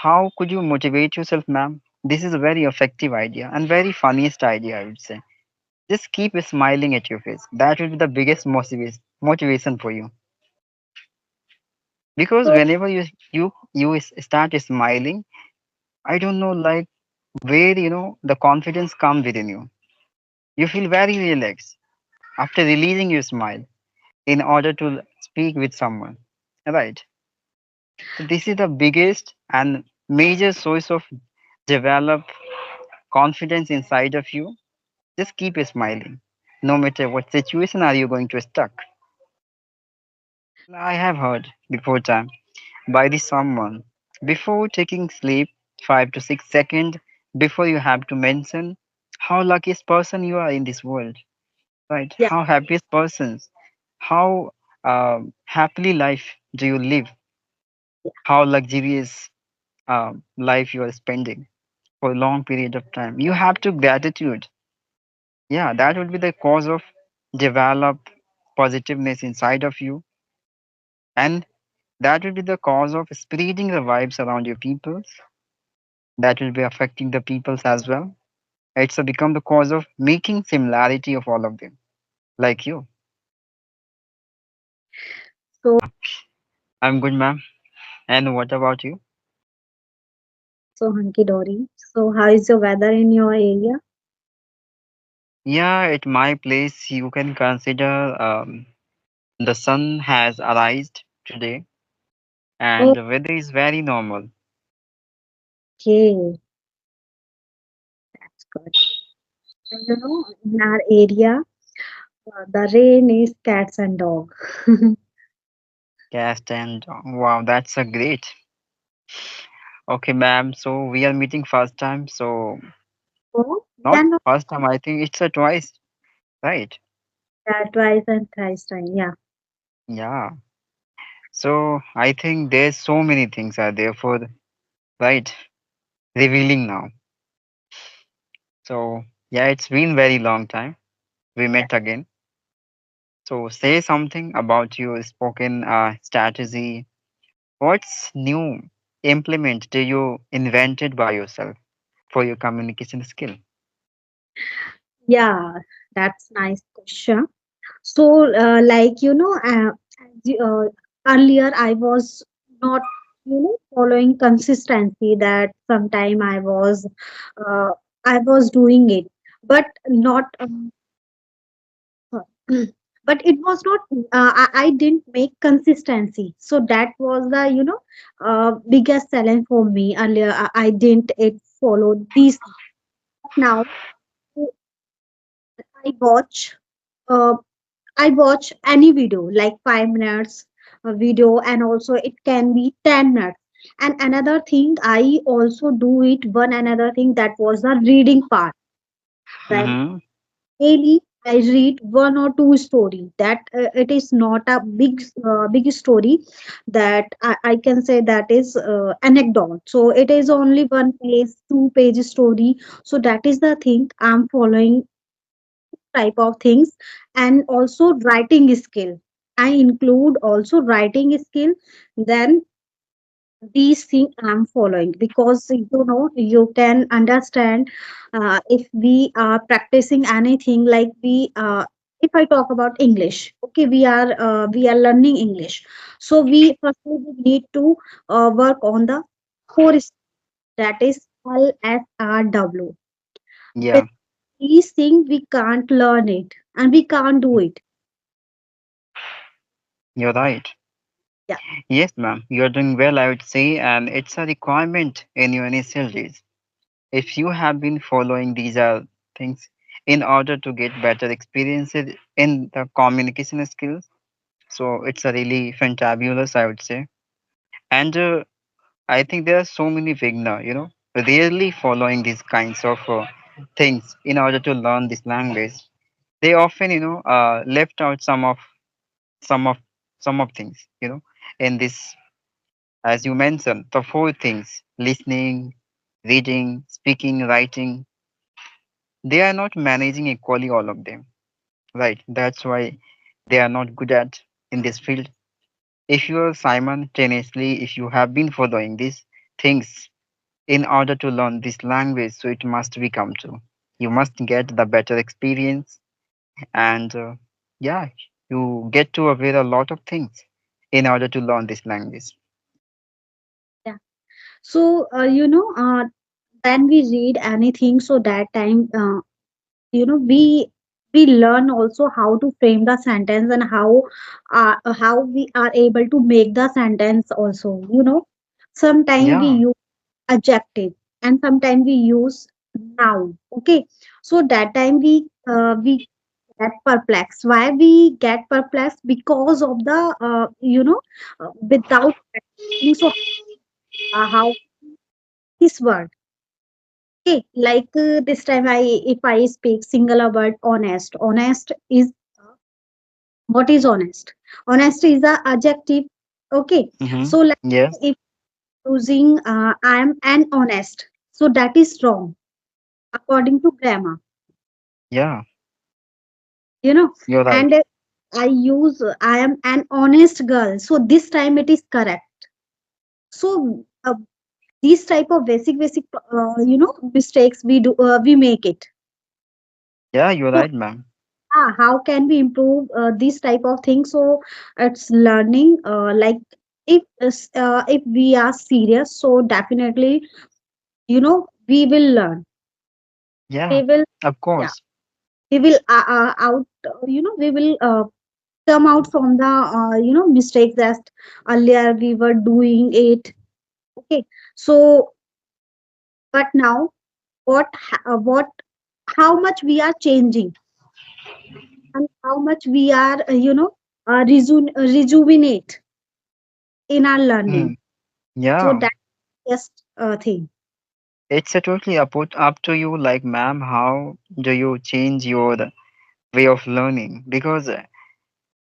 how could you motivate yourself, ma'am? This is a very effective idea and very funniest idea, I would say. Just keep smiling at your face. That will be the biggest motivation for you. Because So, whenever you start smiling, I don't know like where the confidence come within you. You feel very relaxed after releasing your smile in order to speak with someone. Right. So this is the biggest and major source of develop confidence inside of you. Just keep smiling. No matter what situation are you going to stuck. I have heard before time by the someone before taking sleep 5 to 6 seconds before you have to mention how luckiest person you are in this world, right? yeah, How happiest persons, how happily life do you live, how luxurious life you are spending for a long period of time. You have to gratitude. Yeah, that would be the cause of develop positiveness inside of you, and that will be the cause of spreading the vibes around your peoples. That will be affecting the peoples as well. It's become the cause of making similarity of all of them, like you. so Yeah, I'm good, ma'am. And what about you? so hunky dory. So, how is the weather in your area? Yeah, at my place, you can consider the sun has arisen today, and the weather is very normal. Okay, that's good. And in our area, the rain is cats and dog. Cast and wow, that's a great. Okay, ma'am. So we are meeting first time. So So, not yeah, no, first time. I think it's a twice, right? yeah, twice and thrice time. Yeah. Yeah. So I think there's so many things are there for right revealing now. So yeah, it's been very long time. We met again. So say something about your spoken strategy. What's new implement do you invented by yourself for your communication skill? Yeah, that's nice question. So, like earlier I was not following consistency. That sometime uh, I was doing it, but not. But it was not. I didn't make consistency. So that was the biggest challenge for me earlier. I didn't it follow these. Now I watch. Uh, I watch any video like 5 minutes video, and also it can be 10 minutes. And another thing, I also do it one another thing, that was the reading part. That Mm-hmm. daily I read one or two story. That it is not a big story. That I can say that is anecdote. So it is only one page, 2 page story. So that is the thing I'm following type of things. And also writing skill, I include also writing skill. Then these things I'm following, because you can understand, if we are practicing anything, like if I talk about English, okay, we are learning English. So we firstly we need to work on the core, that is LSRW. Yeah, These things we can't learn it, and we can't do it. you're right. Yeah, Yes, ma'am. You're doing well, I would say, and it's a requirement in your initial days. If you have been following these things in order to get better experiences in the communication skills, so it's a really fantabulous, I would say. And I think there are so many beginner, rarely following these kinds of things in order to learn this language. They often, left out some of some of things, in this, as you mentioned, the four things: listening, reading, speaking, writing. They are not managing equally all of them, right? That's why they are not good at in this field. If you are simultaneously, if you have been following these things, in order to learn this language, so it must become true. You must get the better experience, and yeah, you get to aware a lot of things in order to learn this language. Yeah. So, when we read anything, so that time, we learn also how to frame the sentence and how we are able to make the sentence also. Sometimes we Yeah, use adjective and sometimes we use noun. Okay, so that time we get perplexed. Why we get perplexed? Because of the without practicing. So how this word. Okay, like this time if I speak singular word honest. Honest is what is honest? Honest is a adjective. Okay, mm-hmm. so like Yes, if using I am an honest, so that is wrong according to grammar. yeah, You know, you're right. and I use I am an honest girl, so this time it is correct. So these type of basic mistakes we make it. Yeah, you're So right, ma'am. how can we improve this type of thing? So it's learning, like if we are serious, so definitely we will learn. Yeah, We will, of yeah, course. we will out we will come out from the mistakes that earlier we were doing it. Okay, so but now what how much we are changing and how much we are rejuvenate in our Hmm. learning. So Yeah, that's just a thing. it's a totally up to you, like, ma'am, how do you change your way of learning? Because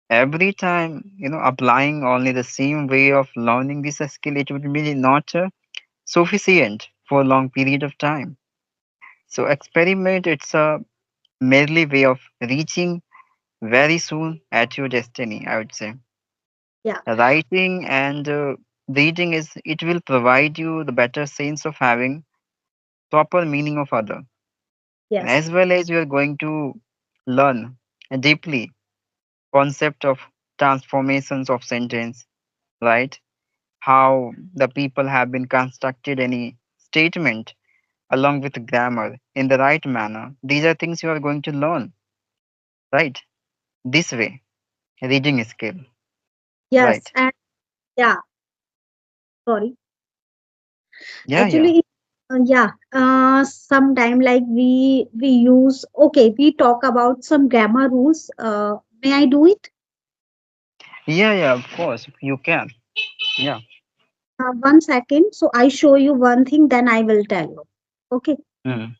every time, applying only the same way of learning this skill, it would be not sufficient for a long period of time. So experiment, it's a merely way of reaching very soon at your destiny, I would say. Yeah. Writing and reading is, it will provide you the better sense of having proper meaning of other, and Yes. as well as you are going to learn deeply concept of transformations of sentence, right? How the people have been constructed any statement along with grammar in the right manner. These are things you are going to learn, right? This way, reading skill, Yes. right? And yeah, sorry. Yeah, yeah. Actually, yeah. Sometime like we use. Okay, we talk about some grammar rules. May I do it? Yeah, yeah, of course, you can. Yeah. 1 second. So I show you one thing, then I will tell you. Okay. Mm.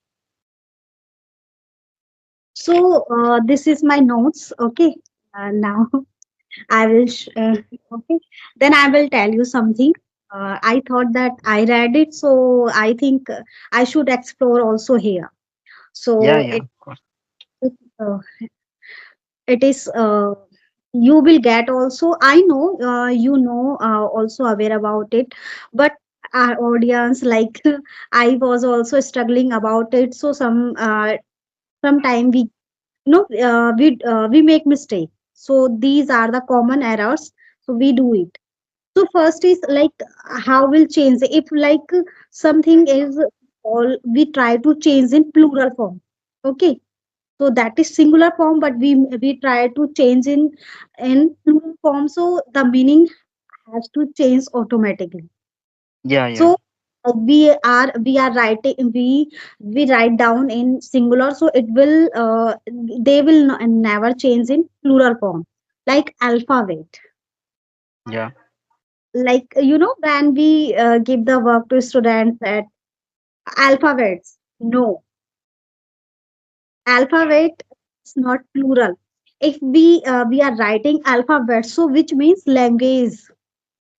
So this is my notes. Okay. Now I will. Okay. Then I will tell you something. I thought that I read it, so I think I should explore also here. Yeah, So yeah, of course. it, uh, it is you will get also. I know also aware about it, but our audience like I was also struggling about it. So sometime we make mistake. So these are the common errors. So we do it. So first is like how will change if like something is all we try to change in plural form. Okay, so that is singular form, but we try to change in plural form. So the meaning has to change automatically. Yeah, yeah, So we are writing we write down in singular, so it will they will never change in plural form. Like alphabet, yeah, like when we give the work to students at alphabets. No, alphabet is not plural. If we are writing alphabet, so which means language.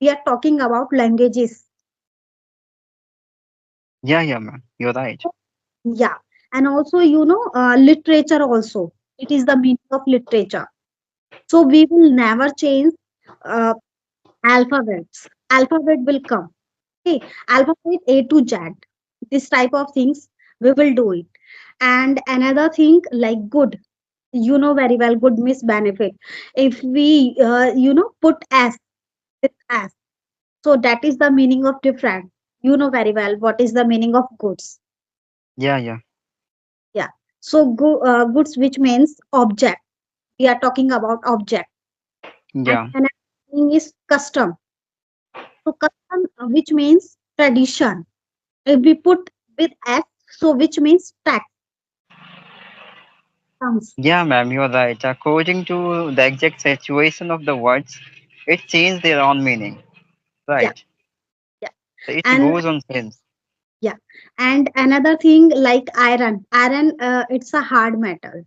We are talking about languages. yeah, yeah, man. You're right. Yeah, and also literature also. It is the meaning of literature. So we will never change uh, alphabets. Alphabet will come. Okay, alphabet A to Z. This type of things we will do it. And another thing like good, you know very well, good means benefit. If we put s with s, so that is the meaning of different. You know very well what is the meaning of goods. Yeah, yeah, Yeah. So goods, which means object. We are talking about object. And yeah, another thing is custom. So custom, which means tradition. If we put with s, so which means tax comes. yeah, ma'am, you're right. According to the exact situation of the words, it changes their own meaning, Yeah. right? Yeah. So it And goes on sense. yeah. And another thing like iron. Iron, it's a hard metal.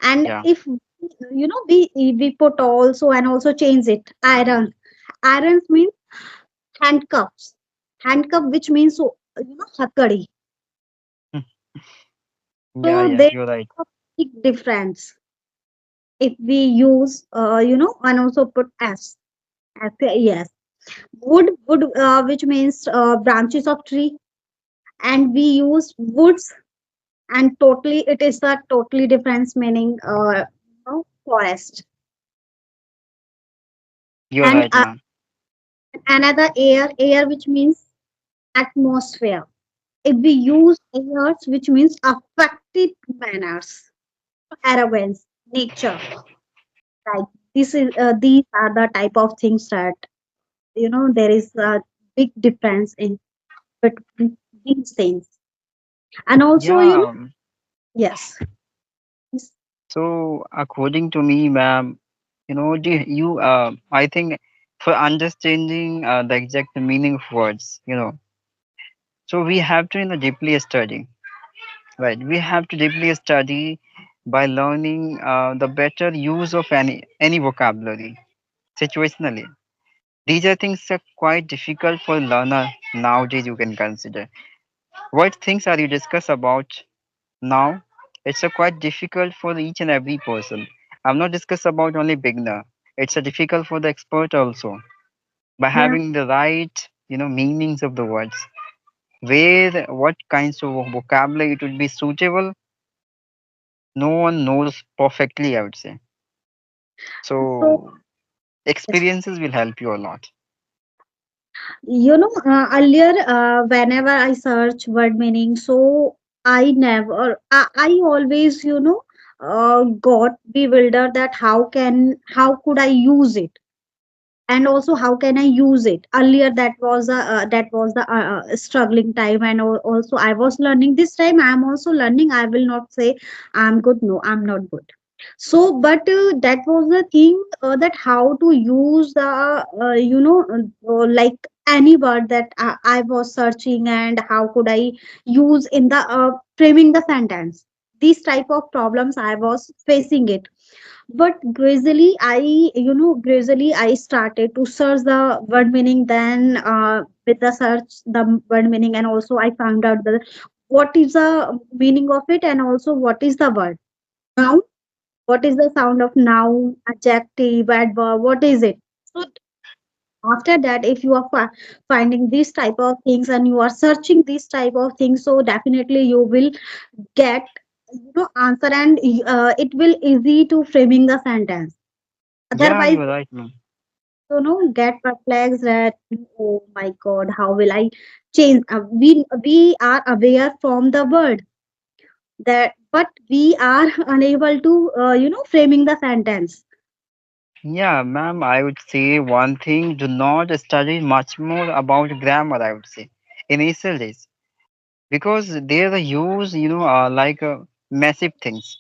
And Yeah, if we put also and also change it iron. Irons means handcuffs. Handcuff, which means hakadi. yeah, So yeah, there is you're right. a big difference if we use and also put s, yes. Wood, which means branches of tree, and we use woods, and totally it is a totally different meaning, forest. You're And right, ma'am. another air, which means atmosphere. If we use airs, which means affected manners, arrogance, nature. Like these are the type of things that there is a big difference in between these things. And also, Yeah, yes, so according to me, ma'am, I think for understanding the exact meaning of words, so we have to, deeply study, right? We have to deeply study by learning the better use of any vocabulary situationally. These are things that are quite difficult for learner nowadays. You can consider what things are you discuss about now. It's a quite difficult for each and every person. I'm not discuss about only beginner. It's a difficult for the expert also. By yeah. having the right, meanings of the words, where what kinds of vocabulary it would be suitable, no one knows perfectly, I would say. So So yes. experiences will help you a lot. Earlier, whenever I search word meaning, so I always, got bewildered that how could I use it, and also how can I use it. Earlier, that was the struggling time, and also I was learning. This time I am also learning. I will not say I'm good. No, I'm not good. So but that was the thing, that how to use the like any word that I was searching, and how could I use in the framing the sentence. These type of problems I was facing it. But gradually I started to search the word meaning. Then with the search the word meaning, and also I found out the what is the meaning of it, and also what is the word. Now, what is the sound of noun, adjective, adverb, what is it? So after that, if you are finding these type of things, and you are searching these type of things, so definitely you will get answer, and it will easy to framing the sentence. Yeah, Otherwise, you're right, ma'am. get perplexed that, oh my god, how will I change. We are aware from the word that, but we are unable to framing the sentence. Yeah, ma'am, I would say one thing, do not study much more about grammar, I would say, initial days. Because they are used, like massive things,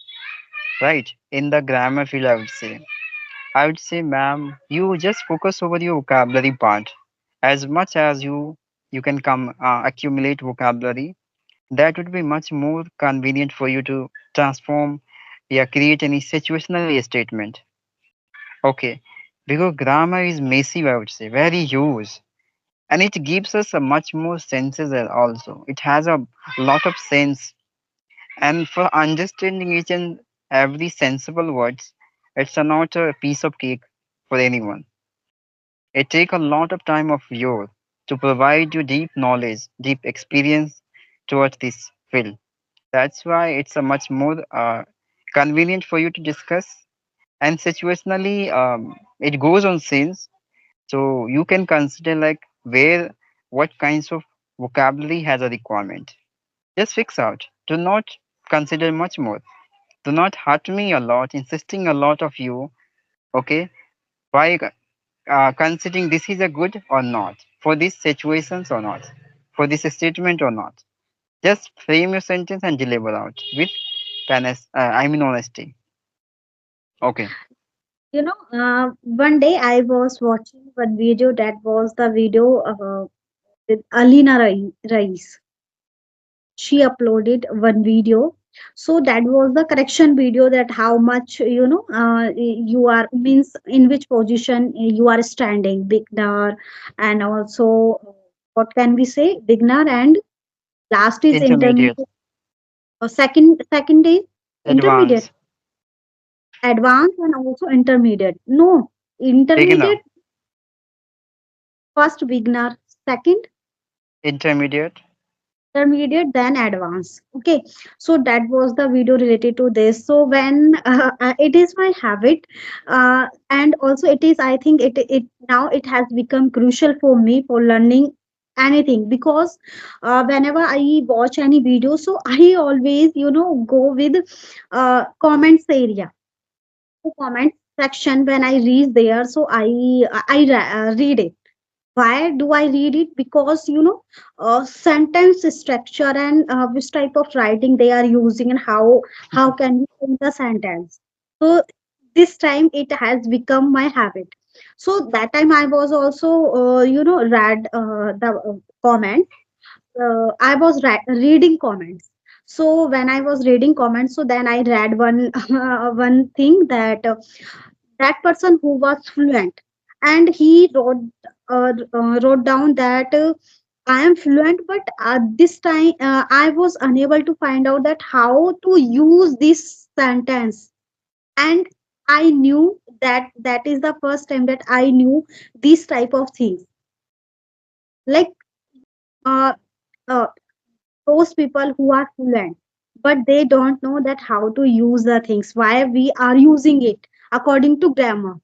right? In the grammar field, I would say, ma'am, you just focus over your vocabulary part. As much as you can come accumulate vocabulary, that would be much more convenient for you to transform, yeah, create any situational statement. Okay, because grammar is massive, I would say, very huge, and it gives us a much more senses also. It has a lot of sense, and for understanding each and every sensible words, it's not a piece of cake for anyone. It takes a lot of time of yours to provide you deep knowledge, deep experience, towards this field. That's why it's a much more convenient for you to discuss. And situationally, it goes on scenes, so you can consider like where, what kinds of vocabulary has a requirement. Just fix out. Do not consider much more. Do not hurt me a lot, insisting a lot of you. Okay, by considering this is a good or not, for these situations or not, for this statement or not. Just frame your sentence and deliver out with honesty. Okay. One day I was watching one video that was the video with Alina Rais. She uploaded one video. So that was the correction video, that how much you are, means in which position you are standing, beginner, and also what can we say, beginner, and last is Intermediate, intermediate, or second is intermediate, advanced, advanced, and also intermediate. No, beginner, intermediate, first beginner, second intermediate. intermediate, then advanced. Okay, so that was the video related to this. So when it is my habit, and also it is, I think it now it has become crucial for me for learning anything, because whenever I watch any video, so I always go with comments area, the comment section. When I reach there, so I read it. Why do I read it? Because sentence structure, and which type of writing they are using, and how can we form the sentence. So this time it has become my habit. So that time I was also read the comment. Reading comments. So when I was reading comments, so then I read one one thing, that that person who was fluent, and he wrote down that I am fluent, but at this time I was unable to find out that how to use this sentence. And I knew that that is the first time that I knew these type of things, like uh, uh, those people who are fluent, but they don't know that how to use the things, why we are using it according to grammar.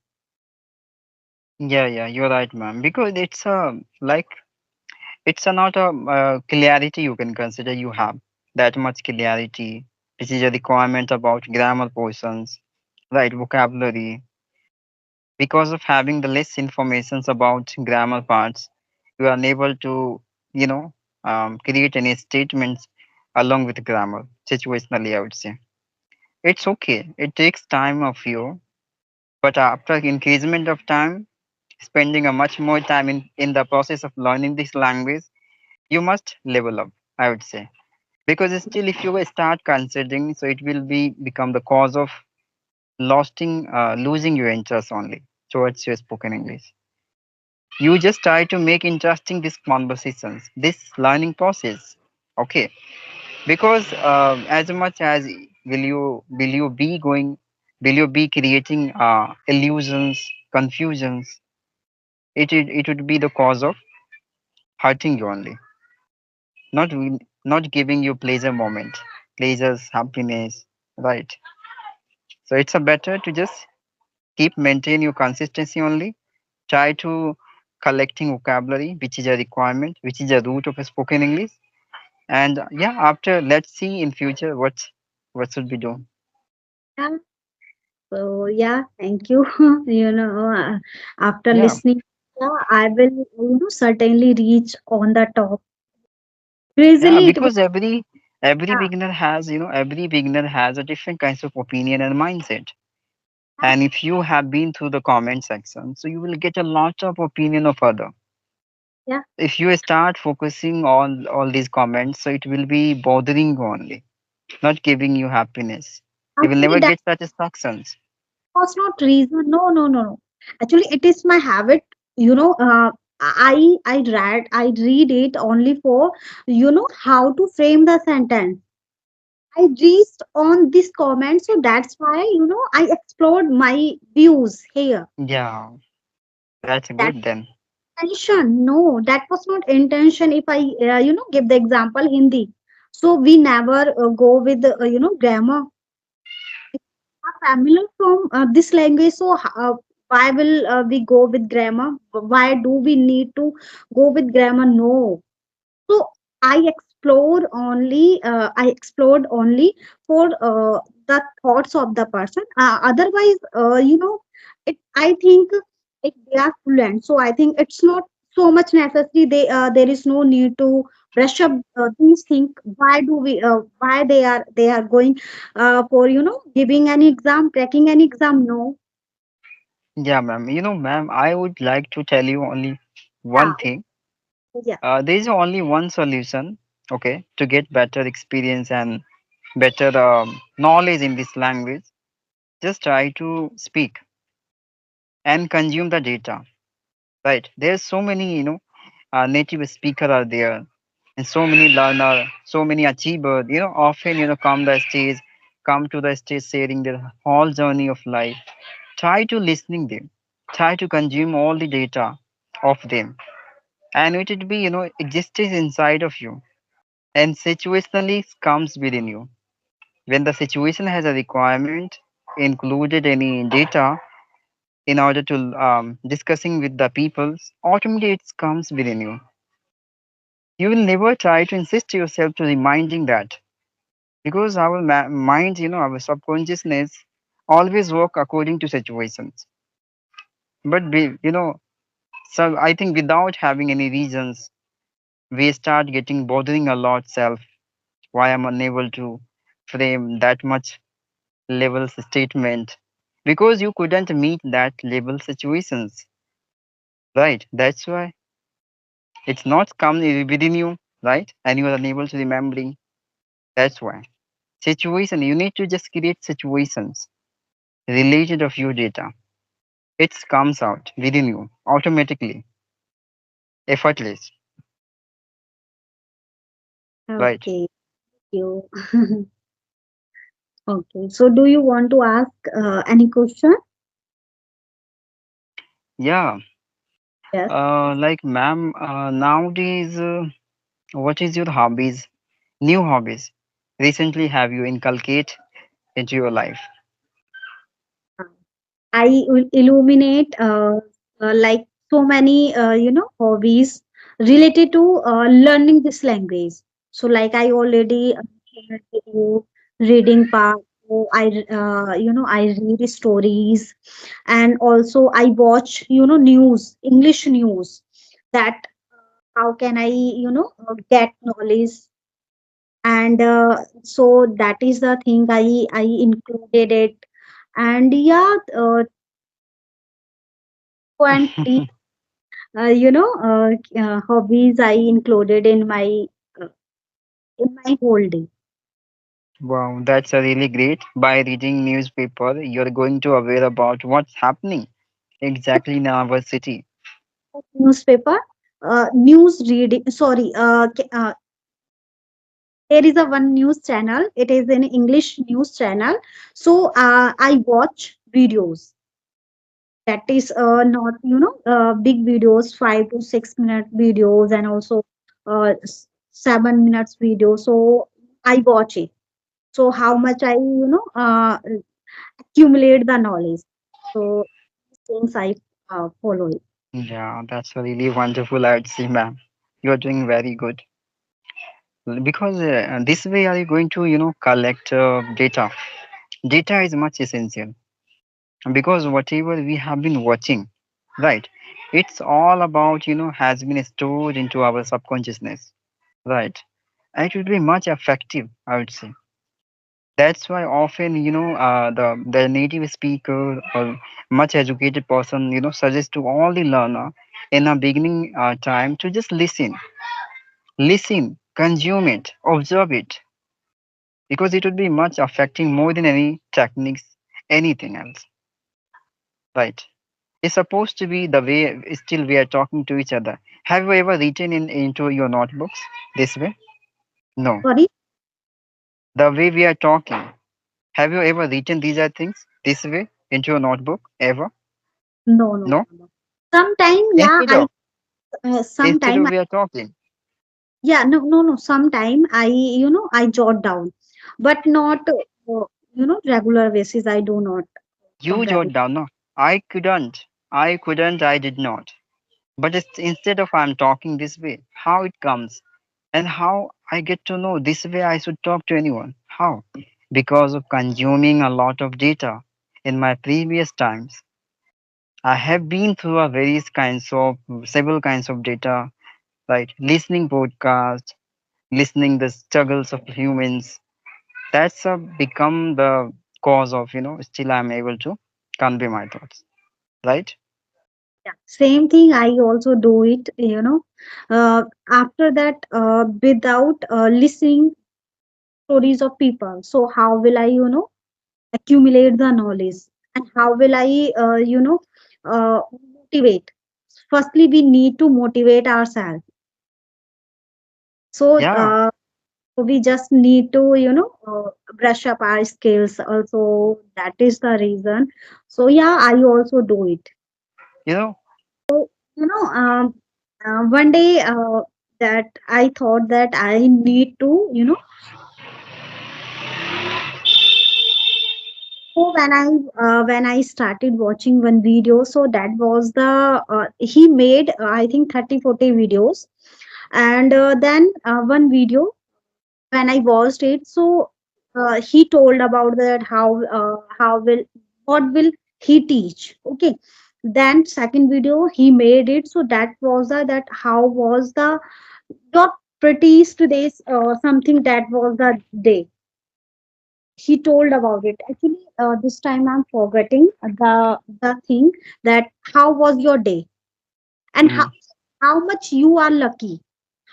Yeah, yeah, you're right, ma'am. Because it's a like it's a not a clarity you can consider you have that much clarity, which is a requirement about grammar portions, right? Vocabulary. Because of having the less informations about grammar parts, you are unable to, you know, create any statements along with grammar. Situationally, I would say it's okay. It takes time of you, but after increasement of time, spending a much more time in the process of learning this language, you must level up, I would say. Because still, if you start considering, so it will be become the cause of losing your interest only towards your spoken English. You just try to make interesting these conversations, this learning process. Okay, because as much as will you be going, will you be creating illusions, confusions? It would be the cause of hurting you only, not giving you pleasure moment, pleasures, happiness, right? So it's a better to just keep maintain your consistency only. Try to collecting vocabulary, which is a requirement, which is a root of a spoken English. And yeah, after let's see in future what should be done. Yeah. So yeah, thank you. After Yeah, listening, yeah, I will certainly reach on the top. yeah, Usually it will. because every Yeah, beginner has, every beginner has a different kinds of opinion and mindset. And if you have been through the comment section, so you will get a lot of opinion of other. yeah. If you start focusing on all these comments, so it will be bothering you only, not giving you happiness. You will Actually, never that get satisfactions. was not reason. No, no, no, no. Actually, it is my habit. I read it only for how to frame the sentence. I reached on this comment, so that's why I explored my views here. Yeah, that's That good then. intention, no, that was not intention. If I give the example Hindi. So we never go with grammar are familiar from this language. So why will we go with grammar? Why do we need to go with grammar? No. So I explored only for the thoughts of the person. Otherwise, it. I think if they are fluent, so I think it's not so much necessary. There is no need to brush up these things. Why do we? Why they are going for giving an exam, cracking an exam? No. Yeah, ma'am. Ma'am, I would like to tell you only one Yeah. thing. Yeah. There is only one solution, okay, to get better experience and better knowledge in this language. Just try to speak and consume the data, right? There's so many, native speaker are there, and so many learner, so many achiever, often, come to the stage sharing their whole journey of life. Try to listening them, try to consume all the data of them, and it would be, exists inside of you and situationally comes within you. When the situation has a requirement, included any data in order to discussing with the peoples, automatically it comes within you. You will never try to insist yourself to reminding that because our mind, our subconsciousness always work according to situations. But so I think without having any reasons, we start getting bothering a lot self. Why I'm unable to frame that much level statement because you couldn't meet that level situations, right? That's why it's not come within you, right? And you are unable to remembering. That's why situation you need to just create situations related of your data. It comes out within you automatically, effortless, right? Okay. You. Okay. So do you want to ask any question? Yeah. Yes. Like ma'am, nowadays, what is your hobbies? New hobbies? Recently, have you inculcate into your life? I will illuminate like so many hobbies related to learning this language. So like I already shared with you reading part. So I read stories, and also I watch news, English news. That how can I get knowledge, and so that is the thing I included it. And yeah, frequently hobbies I included uh, in my whole day. Wow, that's a really great. By reading newspaper, you're going to aware about what's happening exactly in our city. Newspaper, news reading. Sorry, there is a one news channel. It is an English news channel. So I watch videos. That is not big videos, 5 to 6 minute videos, and also 7 minutes video. So I watch it. So how much I accumulate the knowledge. So things I follow it. Yeah, that's a really wonderful. I'd say, ma'am, you're doing very good because this way are you going to, collect data. Data is much essential because whatever we have been watching, right? It's all about, has been stored into our subconsciousness, right? And it will be much effective, I would say. That's why often, the native speaker or much educated person, suggest to all the learner in a beginning time to just listen, consume it, observe it, because it would be much affecting more than any techniques, anything else, right? It's supposed to be the way still we are talking to each other. Have you ever written into your notebooks this way? No. Sorry, The way we are talking. Have you ever written these are things this way into your notebook? Ever? no, no, No? no, no. Sometime, yeah, Instead of I instead sometime of we are talking. Yeah, no, no, no. Sometime I jot down, but not, regular basis. I do not You jot regular. down, no? I did not. But it's, instead of I'm talking this way, how it comes and how I get to know this way I should talk to anyone. How? Because of consuming a lot of data in my previous times. I have been through a various kinds of several kinds of data, right? Listening podcasts, listening the struggles of humans. That's become the cause of, still I'm able to convey my thoughts, right? Yeah. Same thing. I also do it. After that, without listening stories of people. So how will I, accumulate the knowledge, and how will I, motivate? Firstly, we need to motivate ourselves. So, Yeah, we just need to, brush up our skills. Also, that is the reason. So, yeah, I also do it. you know, You know, one day that I thought that I need to, so when I started watching one video, so that was the he made I think 30-40 videos, and then one video when I watched it, so he told about that how will what will he teach? Okay, then second video he made it, so that was that how was the your prettiest days, something that was the day he told about it. Actually, this time I'm forgetting the thing that how was your day, and mm, how much you are lucky,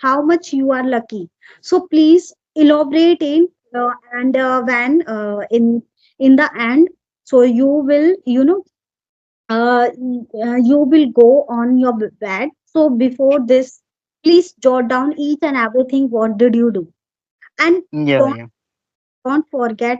how much you are lucky. So please elaborate in, and when in the end, so you will, you will go on your bed. So before this, please jot down each and everything. What did you do? And yeah, don't yeah, don't forget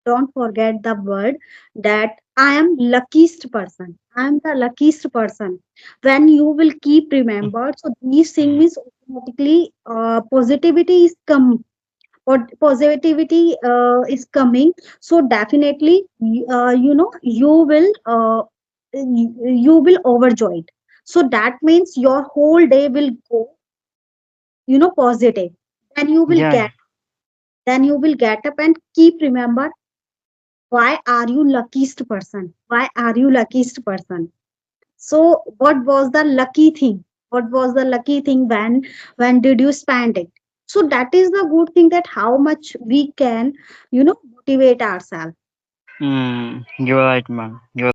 don't forget the word that I am luckiest person. I am the luckiest person. When you will keep remembered, so these things is automatically positivity is come, or positivity is coming. So definitely, you will overjoyed. So that means your whole day will go, positive. Then you will yeah, get then you will get up and keep remember why are you luckiest person, why are you luckiest person. So what was the lucky thing, what was the lucky thing, when did you spend it? So that is the good thing, that how much we can, motivate ourselves. mm, you're right, man. You're